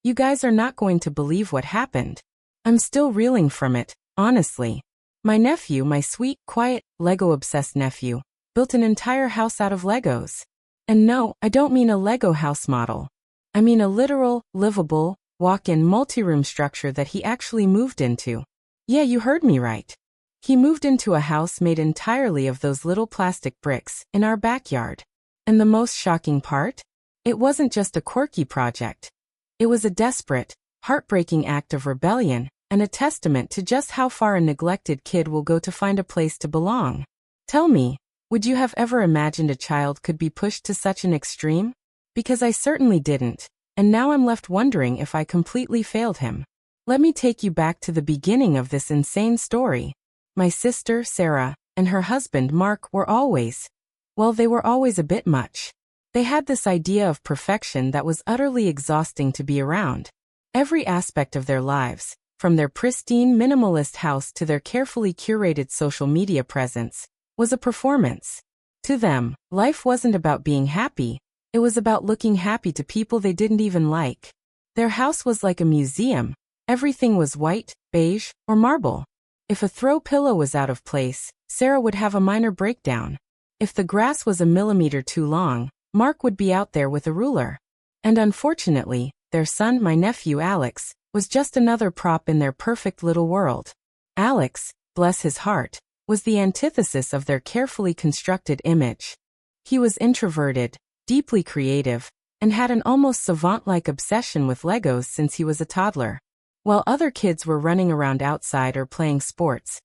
You guys are not going to believe what happened. I'm still reeling from it, honestly. My nephew, my sweet, quiet, Lego-obsessed nephew, built an entire house out of Legos. And no, I don't mean a Lego house model. I mean a literal, livable, walk-in multi-room structure that he actually moved into. Yeah, you heard me right. He moved into a house made entirely of those little plastic bricks in our backyard. And the most shocking part? It wasn't just a quirky project. It was a desperate, heartbreaking act of rebellion and a testament to just how far a neglected kid will go to find a place to belong. Tell me, would you have ever imagined a child could be pushed to such an extreme? Because I certainly didn't, and now I'm left wondering if I completely failed him. Let me take you back to the beginning of this insane story. My sister, Sarah, and her husband, Mark, were always a bit much. They had this idea of perfection that was utterly exhausting to be around. Every aspect of their lives, from their pristine minimalist house to their carefully curated social media presence, was a performance. To them, life wasn't about being happy, it was about looking happy to people they didn't even like. Their house was like a museum. Everything was white, beige, or marble. If a throw pillow was out of place, Sarah would have a minor breakdown. If the grass was a millimeter too long, Mark would be out there with a ruler. And unfortunately, their son, my nephew Alex, was just another prop in their perfect little world. Alex, bless his heart, was the antithesis of their carefully constructed image. He was introverted, deeply creative, and had an almost savant-like obsession with Legos since he was a toddler. While other kids were running around outside or playing sports,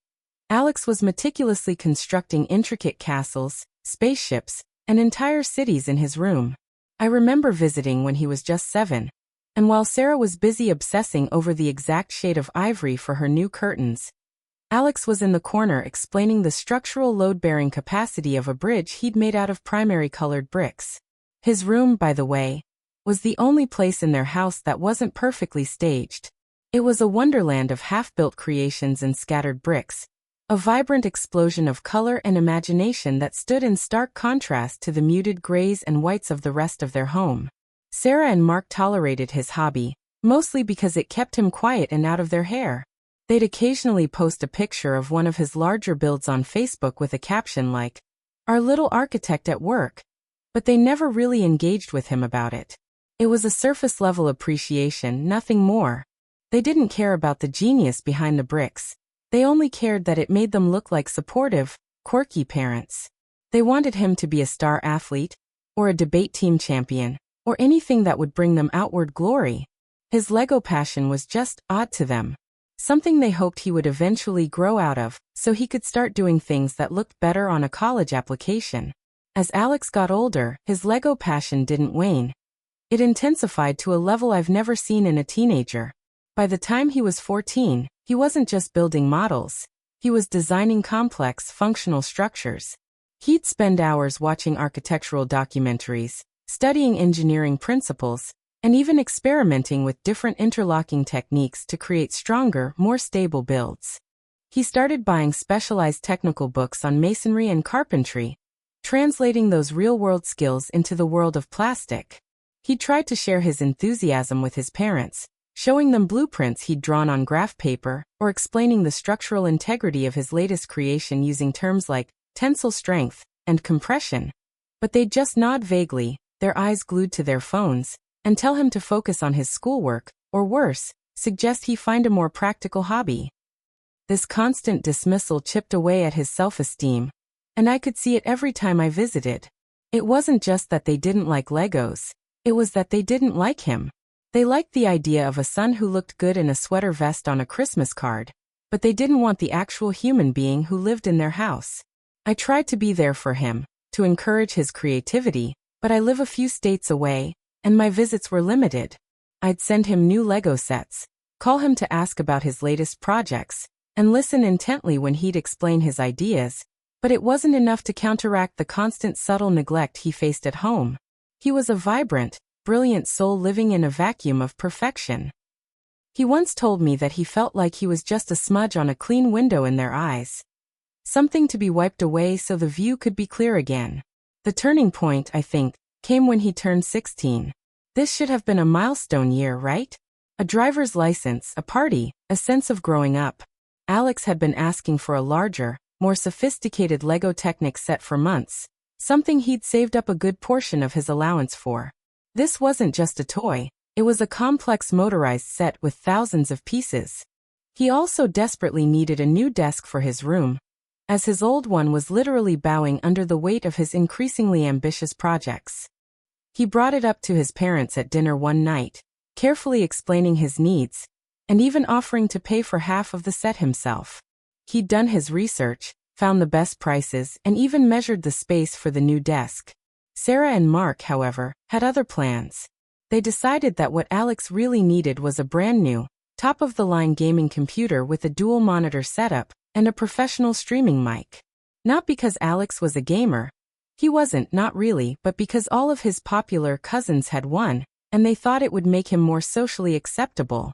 Alex was meticulously constructing intricate castles, spaceships, and entire cities in his room. I remember visiting when he was just 7, and while Sarah was busy obsessing over the exact shade of ivory for her new curtains, Alex was in the corner explaining the structural load-bearing capacity of a bridge he'd made out of primary colored bricks. His room, by the way, was the only place in their house that wasn't perfectly staged. It was a wonderland of half-built creations and scattered bricks, a vibrant explosion of color and imagination that stood in stark contrast to the muted grays and whites of the rest of their home. Sarah and Mark tolerated his hobby, mostly because it kept him quiet and out of their hair. They'd occasionally post a picture of one of his larger builds on Facebook with a caption like, "Our little architect at work," but they never really engaged with him about it. It was a surface-level appreciation, nothing more. They didn't care about the genius behind the bricks. They only cared that it made them look like supportive, quirky parents. They wanted him to be a star athlete, or a debate team champion, or anything that would bring them outward glory. His Lego passion was just odd to them. Something they hoped he would eventually grow out of, so he could start doing things that looked better on a college application. As Alex got older, his Lego passion didn't wane. It intensified to a level I've never seen in a teenager. By the time he was 14, he wasn't just building models. He was designing complex, functional structures. He'd spend hours watching architectural documentaries, studying engineering principles, and even experimenting with different interlocking techniques to create stronger, more stable builds. He started buying specialized technical books on masonry and carpentry, translating those real-world skills into the world of plastic. He tried to share his enthusiasm with his parents, showing them blueprints he'd drawn on graph paper, or explaining the structural integrity of his latest creation using terms like tensile strength and compression. But they'd just nod vaguely, their eyes glued to their phones, and tell him to focus on his schoolwork, or worse, suggest he find a more practical hobby. This constant dismissal chipped away at his self-esteem, and I could see it every time I visited. It wasn't just that they didn't like Legos, it was that they didn't like him. They liked the idea of a son who looked good in a sweater vest on a Christmas card, but they didn't want the actual human being who lived in their house. I tried to be there for him, to encourage his creativity, but I live a few states away, and my visits were limited. I'd send him new Lego sets, call him to ask about his latest projects, and listen intently when he'd explain his ideas, but it wasn't enough to counteract the constant subtle neglect he faced at home. He was a vibrant, brilliant soul living in a vacuum of perfection. He once told me that he felt like he was just a smudge on a clean window in their eyes. Something to be wiped away so the view could be clear again. The turning point, I think, came when he turned 16. This should have been a milestone year, right? A driver's license, a party, a sense of growing up. Alex had been asking for a larger, more sophisticated LEGO Technic set for months, something he'd saved up a good portion of his allowance for. This wasn't just a toy, it was a complex motorized set with thousands of pieces. He also desperately needed a new desk for his room, as his old one was literally bowing under the weight of his increasingly ambitious projects. He brought it up to his parents at dinner one night, carefully explaining his needs, and even offering to pay for half of the set himself. He'd done his research, found the best prices, and even measured the space for the new desk. Sarah and Mark, however, had other plans. They decided that what Alex really needed was a brand new, top-of-the-line gaming computer with a dual-monitor setup and a professional streaming mic. Not because Alex was a gamer. He wasn't, not really, but because all of his popular cousins had one, and they thought it would make him more socially acceptable.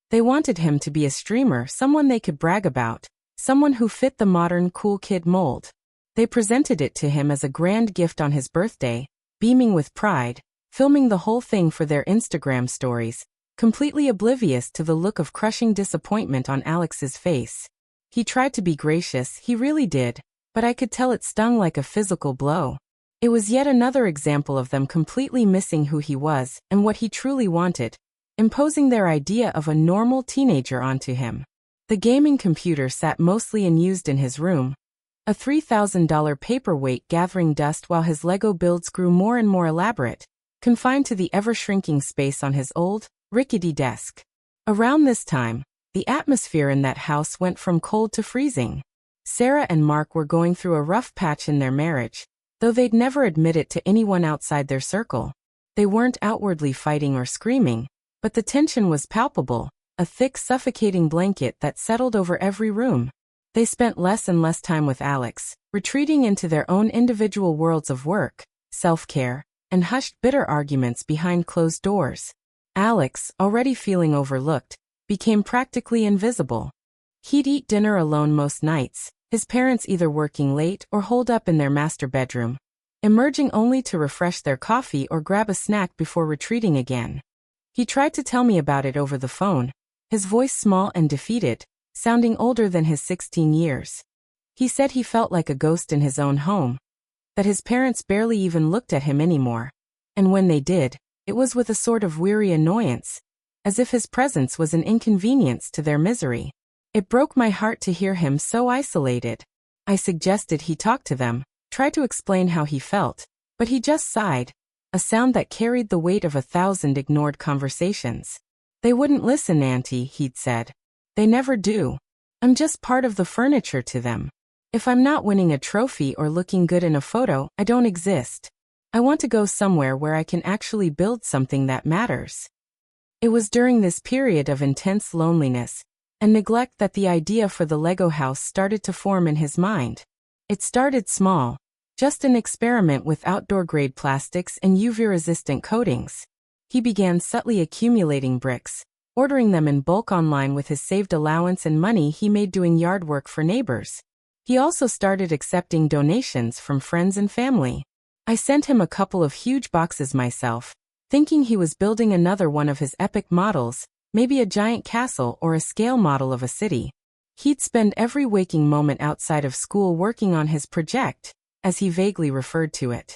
They wanted him to be a streamer, someone they could brag about, someone who fit the modern cool kid mold. They presented it to him as a grand gift on his birthday, beaming with pride, filming the whole thing for their Instagram stories, completely oblivious to the look of crushing disappointment on Alex's face. He tried to be gracious, he really did, but I could tell it stung like a physical blow. It was yet another example of them completely missing who he was and what he truly wanted, imposing their idea of a normal teenager onto him. The gaming computer sat mostly unused in his room, a $3,000 paperweight gathering dust while his LEGO builds grew more and more elaborate, confined to the ever-shrinking space on his old, rickety desk. Around this time, the atmosphere in that house went from cold to freezing. Sarah and Mark were going through a rough patch in their marriage, though they'd never admit it to anyone outside their circle. They weren't outwardly fighting or screaming, but the tension was palpable, a thick, suffocating blanket that settled over every room. They spent less and less time with Alex, retreating into their own individual worlds of work, self-care, and hushed bitter arguments behind closed doors. Alex, already feeling overlooked, became practically invisible. He'd eat dinner alone most nights, his parents either working late or holed up in their master bedroom, emerging only to refresh their coffee or grab a snack before retreating again. He tried to tell me about it over the phone, his voice small and defeated, sounding older than his 16 years. He said he felt like a ghost in his own home, that his parents barely even looked at him anymore, and when they did, it was with a sort of weary annoyance, as if his presence was an inconvenience to their misery. It broke my heart to hear him so isolated. I suggested he talk to them, try to explain how he felt, but he just sighed, a sound that carried the weight of 1,000 ignored conversations. They wouldn't listen, Auntie, he'd said. They never do. I'm just part of the furniture to them. If I'm not winning a trophy or looking good in a photo, I don't exist. I want to go somewhere where I can actually build something that matters. It was during this period of intense loneliness and neglect that the idea for the LEGO house started to form in his mind. It started small, just an experiment with outdoor-grade plastics and UV-resistant coatings. He began subtly accumulating bricks, ordering them in bulk online with his saved allowance and money he made doing yard work for neighbors. He also started accepting donations from friends and family. I sent him a couple of huge boxes myself, thinking he was building another one of his epic models, maybe a giant castle or a scale model of a city. He'd spend every waking moment outside of school working on his project, as he vaguely referred to it.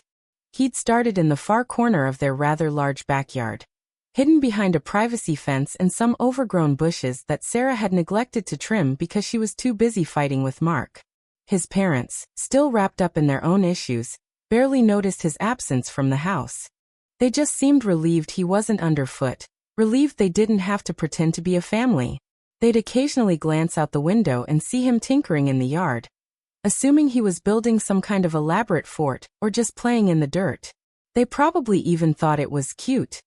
He'd started in the far corner of their rather large backyard, hidden behind a privacy fence and some overgrown bushes that Sarah had neglected to trim because she was too busy fighting with Mark. His parents, still wrapped up in their own issues, barely noticed his absence from the house. They just seemed relieved he wasn't underfoot, relieved they didn't have to pretend to be a family. They'd occasionally glance out the window and see him tinkering in the yard, assuming he was building some kind of elaborate fort or just playing in the dirt. They probably even thought it was cute.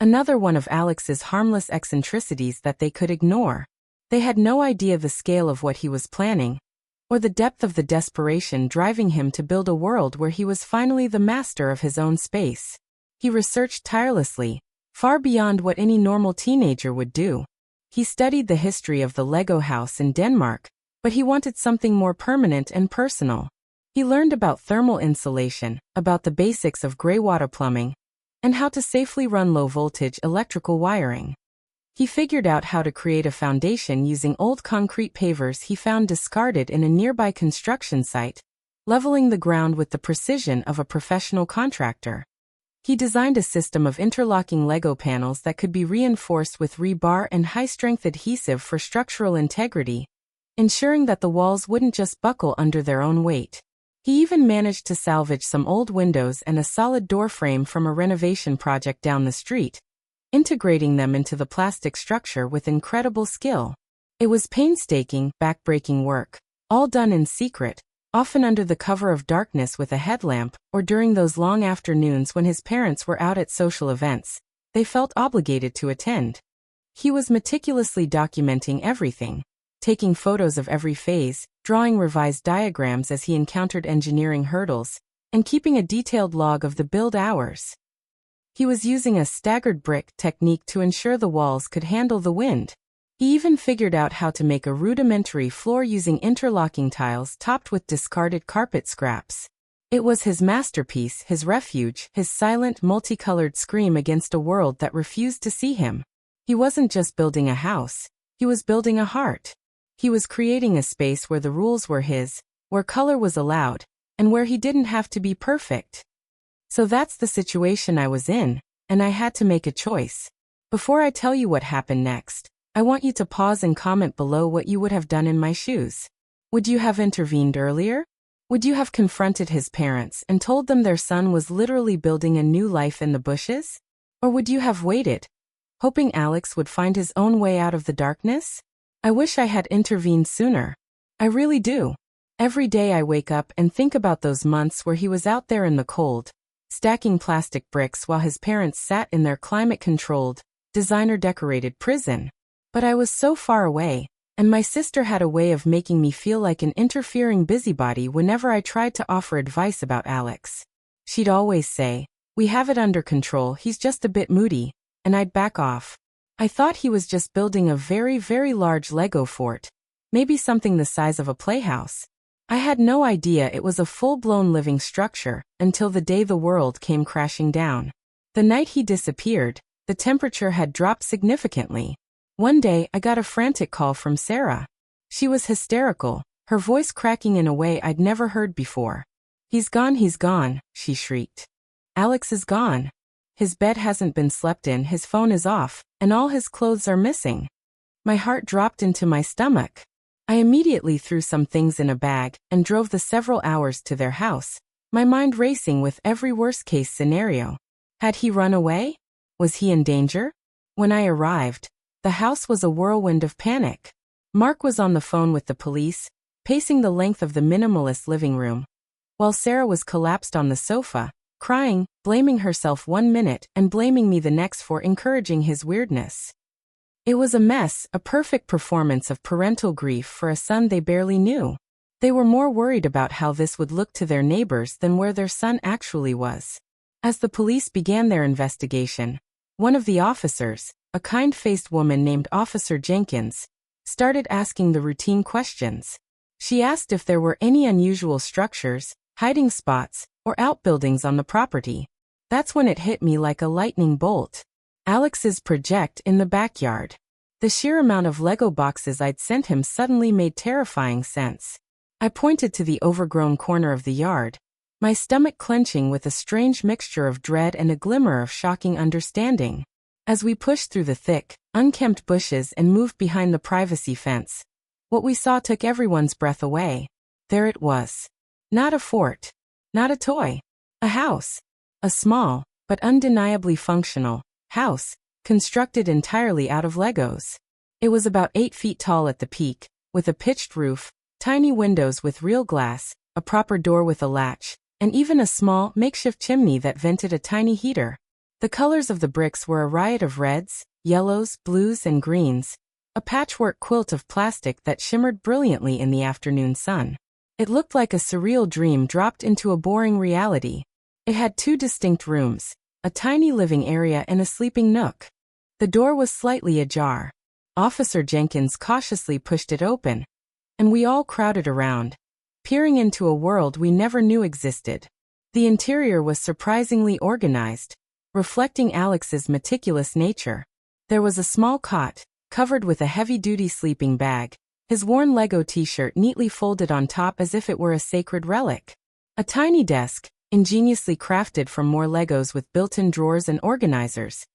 Another one of Alex's harmless eccentricities that they could ignore. They had no idea the scale of what he was planning, or the depth of the desperation driving him to build a world where he was finally the master of his own space. He researched tirelessly, far beyond what any normal teenager would do. He studied the history of the LEGO house in Denmark, but he wanted something more permanent and personal. He learned about thermal insulation, about the basics of gray water plumbing, and how to safely run low-voltage electrical wiring. He figured out how to create a foundation using old concrete pavers he found discarded in a nearby construction site, leveling the ground with the precision of a professional contractor. He designed a system of interlocking Lego panels that could be reinforced with rebar and high-strength adhesive for structural integrity, ensuring that the walls wouldn't just buckle under their own weight. He even managed to salvage some old windows and a solid door frame from a renovation project down the street, integrating them into the plastic structure with incredible skill. It was painstaking, backbreaking work, all done in secret, often under the cover of darkness with a headlamp, or during those long afternoons when his parents were out at social events. They felt obligated to attend. He was meticulously documenting everything, taking photos of every phase, drawing revised diagrams as he encountered engineering hurdles, and keeping a detailed log of the build hours. He was using a staggered brick technique to ensure the walls could handle the wind. He even figured out how to make a rudimentary floor using interlocking tiles topped with discarded carpet scraps. It was his masterpiece, his refuge, his silent, multicolored scream against a world that refused to see him. He wasn't just building a house, he was building a heart. He was creating a space where the rules were his, where color was allowed, and where he didn't have to be perfect. So that's the situation I was in, and I had to make a choice. Before I tell you what happened next, I want you to pause and comment below what you would have done in my shoes. Would you have intervened earlier? Would you have confronted his parents and told them their son was literally building a new life in the bushes? Or would you have waited, hoping Alex would find his own way out of the darkness? I wish I had intervened sooner. I really do. Every day I wake up and think about those months where he was out there in the cold, stacking plastic bricks while his parents sat in their climate-controlled, designer-decorated prison. But I was so far away, and my sister had a way of making me feel like an interfering busybody whenever I tried to offer advice about Alex. She'd always say, "We have it under control, he's just a bit moody," and I'd back off. I thought he was just building a very, very large Lego fort, maybe something the size of a playhouse. I had no idea it was a full-blown living structure until the day the world came crashing down. The night he disappeared, the temperature had dropped significantly. One day, I got a frantic call from Sarah. She was hysterical, her voice cracking in a way I'd never heard before. He's gone," she shrieked. "Alex is gone. His bed hasn't been slept in, his phone is off, and all his clothes are missing." My heart dropped into my stomach. I immediately threw some things in a bag and drove the several hours to their house, my mind racing with every worst-case scenario. Had he run away? Was he in danger? When I arrived, the house was a whirlwind of panic. Mark was on the phone with the police, pacing the length of the minimalist living room, while Sarah was collapsed on the sofa, crying, blaming herself one minute and blaming me the next for encouraging his weirdness. It was a mess, a perfect performance of parental grief for a son they barely knew. They were more worried about how this would look to their neighbors than where their son actually was. As the police began their investigation, one of the officers, a kind-faced woman named Officer Jenkins, started asking the routine questions. She asked if there were any unusual structures, hiding spots, or outbuildings on the property. That's when it hit me like a lightning bolt. Alex's project in the backyard. The sheer amount of Lego boxes I'd sent him suddenly made terrifying sense. I pointed to the overgrown corner of the yard, my stomach clenching with a strange mixture of dread and a glimmer of shocking understanding. As we pushed through the thick, unkempt bushes and moved behind the privacy fence, what we saw took everyone's breath away. There it was. Not a fort. Not a toy. A house. A small, but undeniably functional, house, constructed entirely out of Legos. It was about 8 feet tall at the peak, with a pitched roof, tiny windows with real glass, a proper door with a latch, and even a small, makeshift chimney that vented a tiny heater. The colors of the bricks were a riot of reds, yellows, blues, and greens, a patchwork quilt of plastic that shimmered brilliantly in the afternoon sun. It looked like a surreal dream dropped into a boring reality. It had 2 distinct rooms, a tiny living area and a sleeping nook. The door was slightly ajar. Officer Jenkins cautiously pushed it open, and we all crowded around, peering into a world we never knew existed. The interior was surprisingly organized, reflecting Alex's meticulous nature. There was a small cot, covered with a heavy-duty sleeping bag, his worn Lego t-shirt neatly folded on top as if it were a sacred relic. A tiny desk, ingeniously crafted from more Legos with built-in drawers and organizers,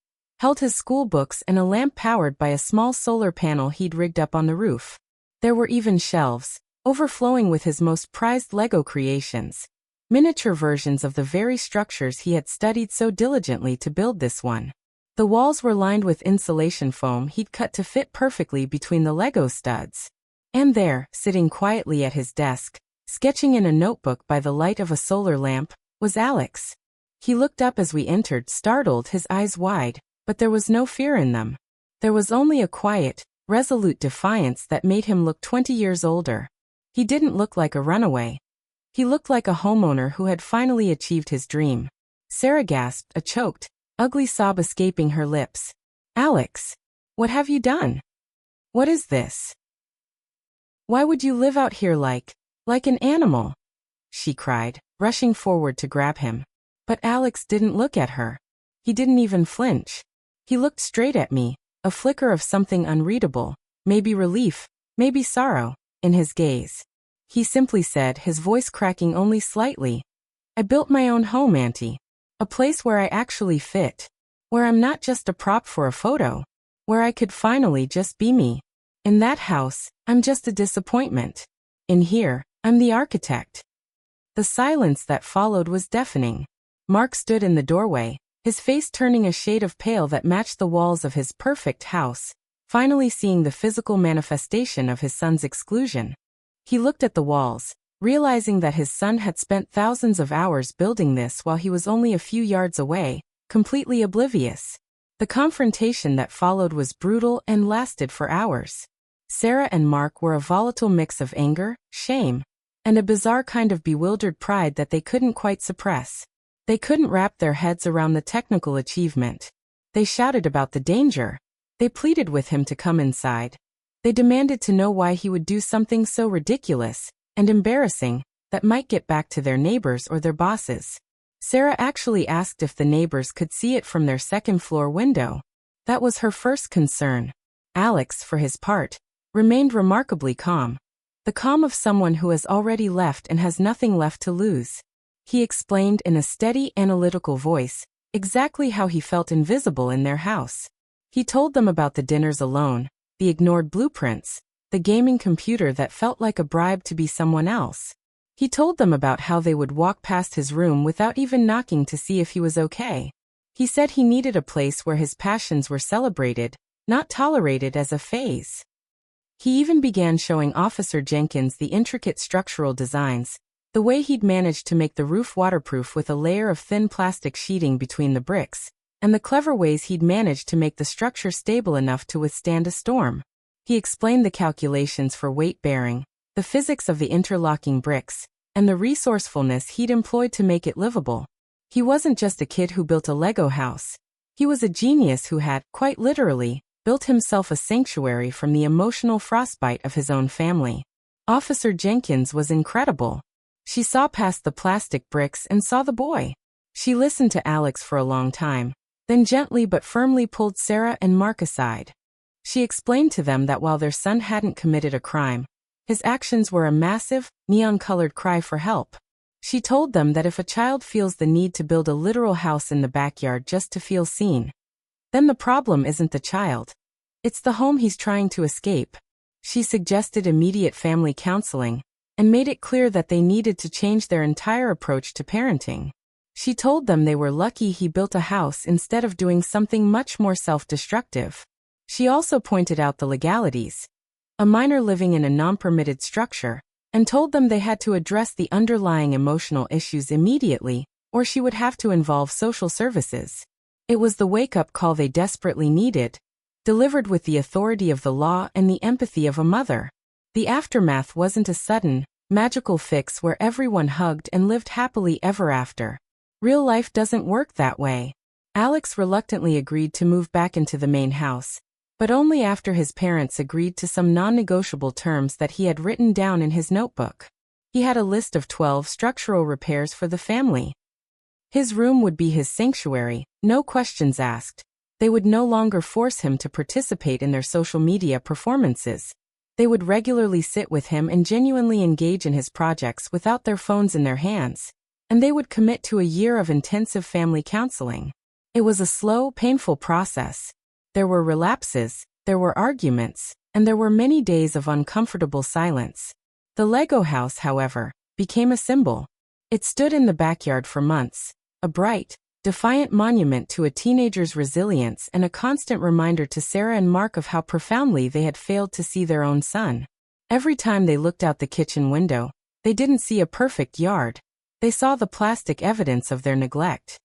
held his school books and a lamp powered by a small solar panel he'd rigged up on the roof. There were even shelves, overflowing with his most prized Lego creations, miniature versions of the very structures he had studied so diligently to build this one. The walls were lined with insulation foam he'd cut to fit perfectly between the Lego studs. And there, sitting quietly at his desk, sketching in a notebook by the light of a solar lamp, was Alex. He looked up as we entered, startled, his eyes wide, but there was no fear in them. There was only a quiet, resolute defiance that made him look 20 years older. He didn't look like a runaway. He looked like a homeowner who had finally achieved his dream. Sarah gasped, a choked, ugly sob escaping her lips. "Alex, what have you done? What is this? Why would you live out here like an animal?" she cried, rushing forward to grab him. But Alex didn't look at her. He didn't even flinch. He looked straight at me, a flicker of something unreadable, maybe relief, maybe sorrow, in his gaze. He simply said, his voice cracking only slightly, "I built my own home, Auntie. A place where I actually fit. Where I'm not just a prop for a photo. Where I could finally just be me. In that house, I'm just a disappointment. In here, I'm the architect." The silence that followed was deafening. Mark stood in the doorway, his face turning a shade of pale that matched the walls of his perfect house, finally seeing the physical manifestation of his son's exclusion. He looked at the walls, realizing that his son had spent thousands of hours building this while he was only a few yards away, completely oblivious. The confrontation that followed was brutal and lasted for hours. Sarah and Mark were a volatile mix of anger, shame, and a bizarre kind of bewildered pride that they couldn't quite suppress. They couldn't wrap their heads around the technical achievement. They shouted about the danger. They pleaded with him to come inside. They demanded to know why he would do something so ridiculous and embarrassing that might get back to their neighbors or their bosses. Sarah actually asked if the neighbors could see it from their second-floor window. That was her first concern. Alex, for his part, remained remarkably calm. The calm of someone who has already left and has nothing left to lose. He explained in a steady, analytical voice exactly how he felt invisible in their house. He told them about the dinners alone, the ignored blueprints, the gaming computer that felt like a bribe to be someone else. He told them about how they would walk past his room without even knocking to see if he was okay. He said he needed a place where his passions were celebrated, not tolerated as a phase. He even began showing Officer Jenkins the intricate structural designs, the way he'd managed to make the roof waterproof with a layer of thin plastic sheeting between the bricks, and the clever ways he'd managed to make the structure stable enough to withstand a storm. He explained the calculations for weight bearing, the physics of the interlocking bricks, and the resourcefulness he'd employed to make it livable. He wasn't just a kid who built a Lego house. He was a genius who had, quite literally, built himself a sanctuary from the emotional frostbite of his own family. Officer Jenkins was incredible. She saw past the plastic bricks and saw the boy. She listened to Alex for a long time, then gently but firmly pulled Sarah and Mark aside. She explained to them that while their son hadn't committed a crime, his actions were a massive, neon-colored cry for help. She told them that if a child feels the need to build a literal house in the backyard just to feel seen, then the problem isn't the child. It's the home he's trying to escape. She suggested immediate family counseling, and made it clear that they needed to change their entire approach to parenting. She told them they were lucky he built a house instead of doing something much more self-destructive. She also pointed out the legalities. A minor living in a non-permitted structure, and told them they had to address the underlying emotional issues immediately, or she would have to involve social services. It was the wake-up call they desperately needed, delivered with the authority of the law and the empathy of a mother. The aftermath wasn't a sudden, magical fix where everyone hugged and lived happily ever after. Real life doesn't work that way. Alex reluctantly agreed to move back into the main house, but only after his parents agreed to some non-negotiable terms that he had written down in his notebook. He had a list of 12 structural repairs for the family. His room would be his sanctuary, no questions asked. They would no longer force him to participate in their social media performances. They would regularly sit with him and genuinely engage in his projects without their phones in their hands. And they would commit to a year of intensive family counseling. It was a slow, painful process. There were relapses, there were arguments, and there were many days of uncomfortable silence. The Lego house, however, became a symbol. It stood in the backyard for months, a bright, defiant monument to a teenager's resilience and a constant reminder to Sarah and Mark of how profoundly they had failed to see their own son. Every time they looked out the kitchen window, they didn't see a perfect yard. They saw the plastic evidence of their neglect.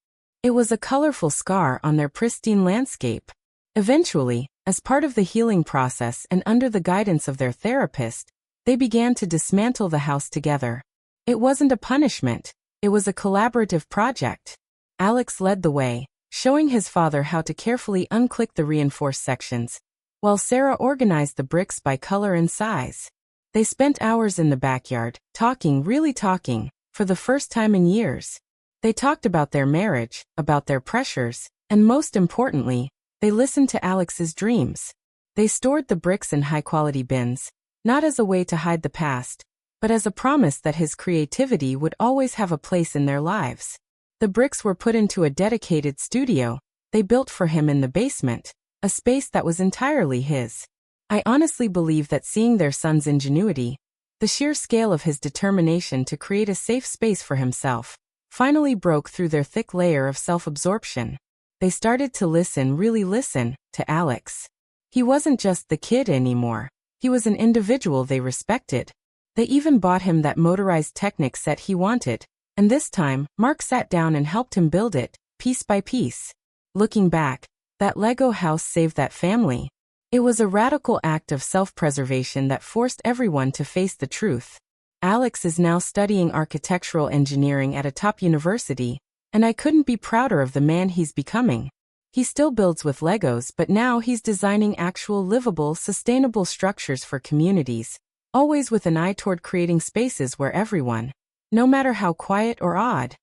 It was a colorful scar on their pristine landscape. Eventually, as part of the healing process and under the guidance of their therapist, they began to dismantle the house together. It wasn't a punishment, it was a collaborative project. Alex led the way, showing his father how to carefully unclick the reinforced sections, while Sarah organized the bricks by color and size. They spent hours in the backyard, talking, really talking, for the first time in years. They talked about their marriage, about their pressures, and most importantly, they listened to Alex's dreams. They stored the bricks in high-quality bins, not as a way to hide the past, but as a promise that his creativity would always have a place in their lives. The bricks were put into a dedicated studio they built for him in the basement, a space that was entirely his. I honestly believe that seeing their son's ingenuity, the sheer scale of his determination to create a safe space for himself, finally broke through their thick layer of self-absorption. They started to listen, really listen, to Alex. He wasn't just the kid anymore. He was an individual they respected. They even bought him that motorized Technic set he wanted, and this time, Mark sat down and helped him build it, piece by piece. Looking back, that Lego house saved that family. It was a radical act of self-preservation that forced everyone to face the truth. Alex is now studying architectural engineering at a top university, and I couldn't be prouder of the man he's becoming. He still builds with Legos, but now he's designing actual livable, sustainable structures for communities, always with an eye toward creating spaces where everyone, no matter how quiet or odd,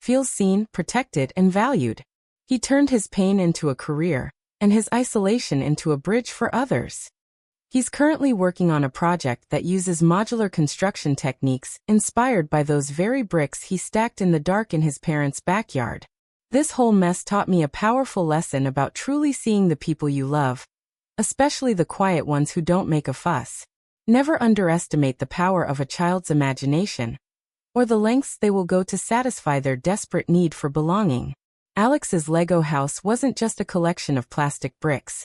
feels seen, protected, and valued. He turned his pain into a career, and his isolation into a bridge for others. He's currently working on a project that uses modular construction techniques inspired by those very bricks he stacked in the dark in his parents' backyard. This whole mess taught me a powerful lesson about truly seeing the people you love, especially the quiet ones who don't make a fuss. Never underestimate the power of a child's imagination, or the lengths they will go to satisfy their desperate need for belonging. Alex's Lego house wasn't just a collection of plastic bricks.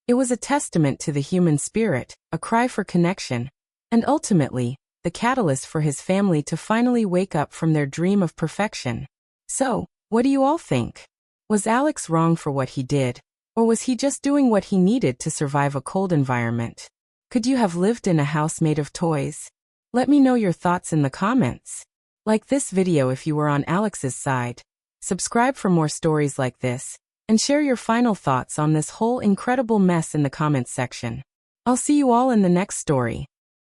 It was a testament to the human spirit, a cry for connection, and ultimately, the catalyst for his family to finally wake up from their dream of perfection. So, what do you all think? Was Alex wrong for what he did, or was he just doing what he needed to survive a cold environment? Could you have lived in a house made of toys? Let me know your thoughts in the comments. Like this video if you were on Alex's side. Subscribe for more stories like this, and share your final thoughts on this whole incredible mess in the comments section. I'll see you all in the next story.